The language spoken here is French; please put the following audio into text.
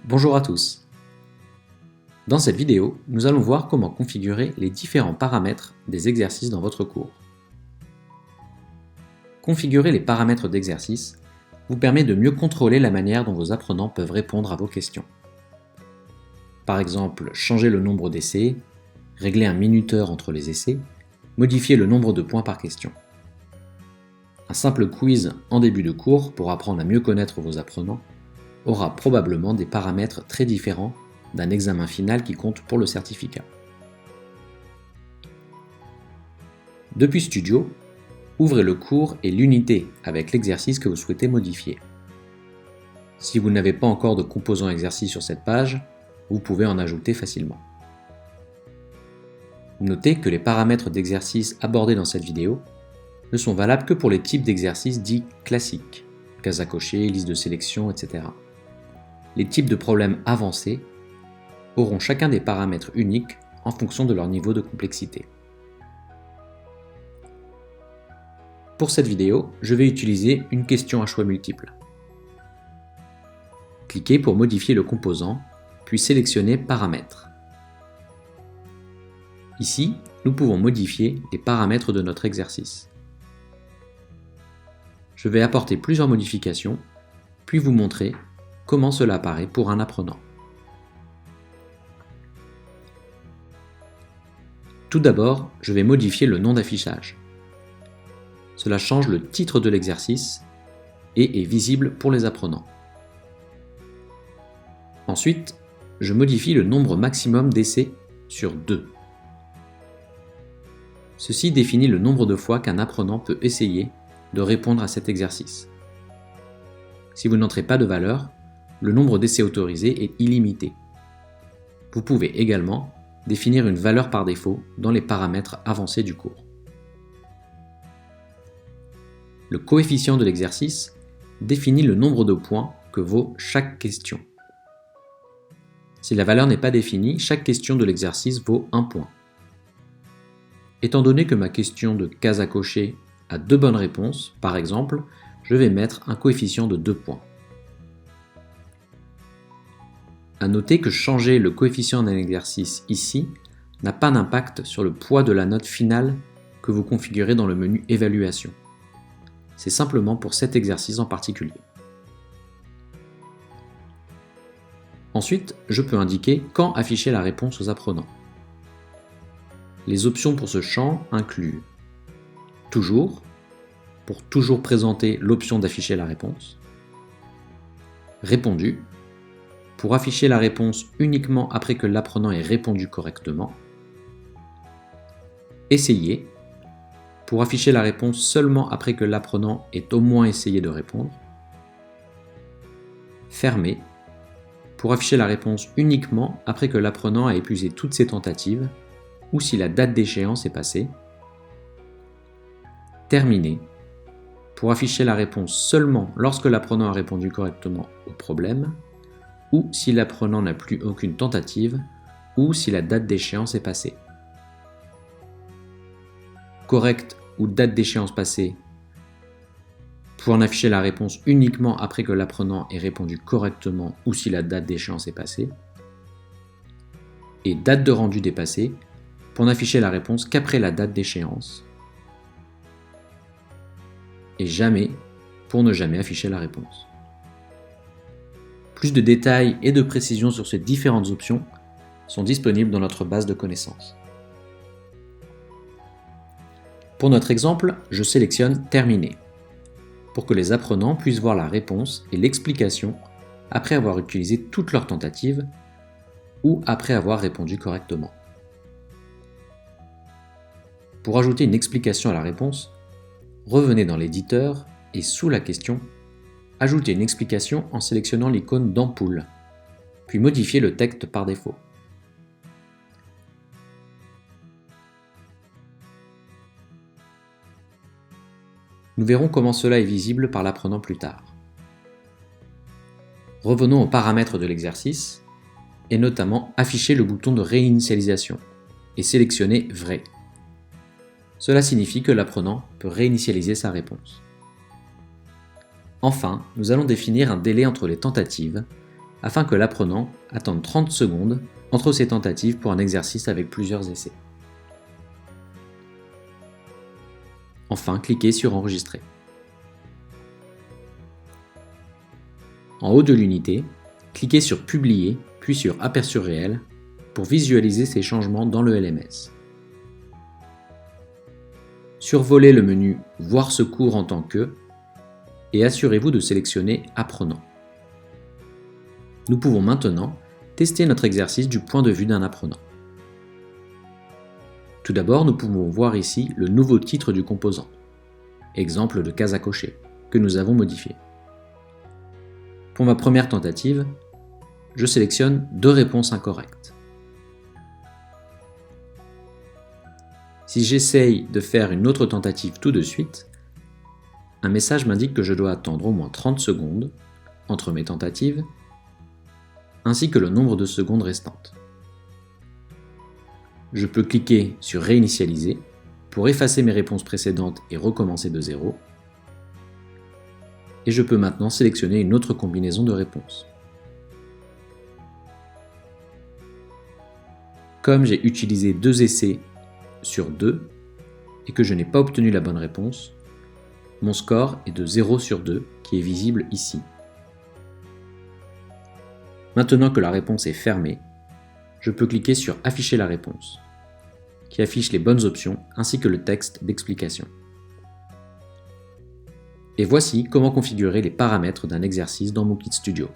Bonjour à tous. Dans cette vidéo, nous allons voir comment configurer les différents paramètres des exercices dans votre cours. Configurer les paramètres d'exercice vous permet de mieux contrôler la manière dont vos apprenants peuvent répondre à vos questions. Par exemple, changer le nombre d'essais, régler un minuteur entre les essais, modifier le nombre de points par question. Un simple quiz en début de cours pour apprendre à mieux connaître vos apprenants aura probablement des paramètres très différents d'un examen final qui compte pour le certificat. Depuis Studio, ouvrez le cours et l'unité avec l'exercice que vous souhaitez modifier. Si vous n'avez pas encore de composant exercice sur cette page, vous pouvez en ajouter facilement. Notez que les paramètres d'exercice abordés dans cette vidéo ne sont valables que pour les types d'exercices dits classiques, cases à cocher, liste de sélection, etc. Les types de problèmes avancés auront chacun des paramètres uniques en fonction de leur niveau de complexité. Pour cette vidéo, je vais utiliser une question à choix multiples. Cliquez pour modifier le composant, puis sélectionnez Paramètres. Ici, nous pouvons modifier les paramètres de notre exercice. Je vais apporter plusieurs modifications, puis vous montrer comment cela apparaît pour un apprenant. Tout d'abord, je vais modifier le nom d'affichage. Cela change le titre de l'exercice et est visible pour les apprenants. Ensuite, je modifie le nombre maximum d'essais sur 2. Ceci définit le nombre de fois qu'un apprenant peut essayer de répondre à cet exercice. Si vous n'entrez pas de valeur, le nombre d'essais autorisés est illimité. Vous pouvez également définir une valeur par défaut dans les paramètres avancés du cours. Le coefficient de l'exercice définit le nombre de points que vaut chaque question. Si la valeur n'est pas définie, chaque question de l'exercice vaut 1 point. Étant donné que ma question de case à cocher a 2 bonnes réponses, par exemple, je vais mettre un coefficient de 2 points. À noter que changer le coefficient d'un exercice ici n'a pas d'impact sur le poids de la note finale que vous configurez dans le menu Évaluation. C'est simplement pour cet exercice en particulier. Ensuite, je peux indiquer quand afficher la réponse aux apprenants. Les options pour ce champ incluent Toujours, pour toujours présenter l'option d'afficher la réponse, Répondu, pour afficher la réponse uniquement après que l'apprenant ait répondu correctement, Essayer, pour afficher la réponse seulement après que l'apprenant ait au moins essayé de répondre, Fermer, pour afficher la réponse uniquement après que l'apprenant a épuisé toutes ses tentatives ou si la date d'échéance est passée, Terminer, pour afficher la réponse seulement lorsque l'apprenant a répondu correctement au problème, ou si l'apprenant n'a plus aucune tentative, ou si la date d'échéance est passée. Correct ou date d'échéance passée, pour en afficher la réponse uniquement après que l'apprenant ait répondu correctement ou si la date d'échéance est passée. Et date de rendu dépassée, pour n'afficher la réponse qu'après la date d'échéance. Et jamais, pour ne jamais afficher la réponse. Plus de détails et de précisions sur ces différentes options sont disponibles dans notre base de connaissances. Pour notre exemple, je sélectionne Terminer, pour que les apprenants puissent voir la réponse et l'explication après avoir utilisé toutes leurs tentatives ou après avoir répondu correctement. Pour ajouter une explication à la réponse, revenez dans l'éditeur et sous la question, ajoutez une explication en sélectionnant l'icône d'ampoule, puis modifiez le texte par défaut. Nous verrons comment cela est visible par l'apprenant plus tard. Revenons aux paramètres de l'exercice, et notamment afficher le bouton de réinitialisation, et sélectionner Vrai. Cela signifie que l'apprenant peut réinitialiser sa réponse. Enfin, nous allons définir un délai entre les tentatives afin que l'apprenant attende 30 secondes entre ses tentatives pour un exercice avec plusieurs essais. Enfin, cliquez sur Enregistrer. En haut de l'unité, cliquez sur Publier, puis sur Aperçu réel pour visualiser ces changements dans le LMS. Survolez le menu Voir ce cours en tant que et assurez-vous de sélectionner Apprenant. Nous pouvons maintenant tester notre exercice du point de vue d'un apprenant. Tout d'abord, nous pouvons voir ici le nouveau titre du composant, exemple de case à cocher, que nous avons modifié. Pour ma première tentative, je sélectionne 2 réponses incorrectes. Si j'essaye de faire une autre tentative tout de suite, un message m'indique que je dois attendre au moins 30 secondes entre mes tentatives, ainsi que le nombre de secondes restantes. Je peux cliquer sur Réinitialiser pour effacer mes réponses précédentes et recommencer de zéro. Et je peux maintenant sélectionner une autre combinaison de réponses. Comme j'ai utilisé 2 essais sur 2 et que je n'ai pas obtenu la bonne réponse, mon score est de 0 sur 2 qui est visible ici. Maintenant que la réponse est fermée, je peux cliquer sur Afficher la réponse, qui affiche les bonnes options ainsi que le texte d'explication. Et voici comment configurer les paramètres d'un exercice dans Mookit Studio.